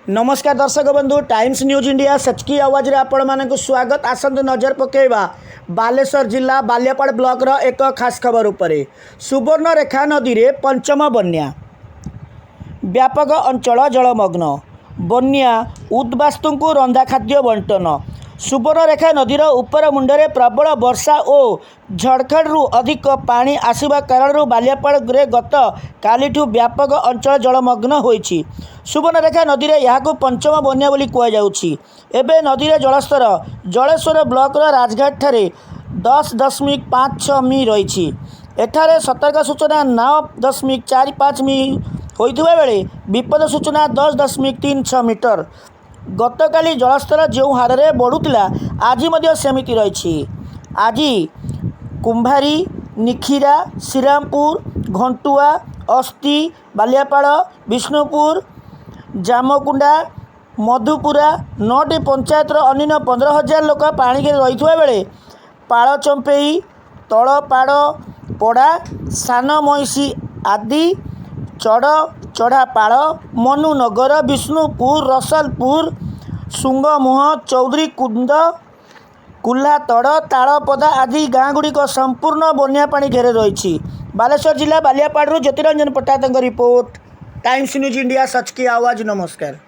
नमस्कार दर्शक बंधु टाइम्स न्यूज इंडिया सचकी आवाज रे आपण मानक स्वागत। आसंत नजर पकेबा बालेश्वर जिला बालियापाड़ ब्लॉक रो एक खास खबर उपरे। सुवर्णरेखा नदी रे पंचम बन्या, व्यापक अंचल जलमग्न, बन्या उद्बास्तु को रंधा खाद्य बंटन। सुवर्णरेखा नदीर उपर मुंडे प्रबल वर्षा और झड़खड़ू अधिक पानी आसवा कारण बालियापाड़ रे गत कालीठू व्यापक अंचल जलमग्न होईछि। सुवर्णरेखा नदी रे यहाँ पंचम बन्या बोली कहुछि। एबे नदी रे जलस्तर जलेश्वर ब्लॉक राजघाट ठारे 10.56 मी रही। एठारे सतर्क सूचना 9.45 मी होइथिबा बेले विपद सूचना 10.36 मीटर। गतकाली जलस्तर जो हार में बढ़ुला आज सेमिति रही। आज कुंभारी, निखिरा, श्रीरामपुर, घंटुआ, अस्ति, बालियापाड़, विष्णुपुर, जामकुंडा, मधुपुरा 9टी पंचायत अन्य 15,000 लोक पानी रही बेले पाड़चंपेई, तलपाड़, पड़ा, सान मईसी आदि चढ़ चढ़ापाड़, मनुनगर, विष्णुपुर, रसलपुर, सुंगमुह, चौधरी कुंद, कुल्हातड़, तालपदा आदि गाँ गुड़िक संपूर्ण बन्या पानी घेरे रही। बालेश्वर जिला बालियापाड़ ज्योतिरंजन पट्टायतଙ୍କ रिपोर्ट, टाइम्स न्यूज इंडिया सचकी आवाज। नमस्कार।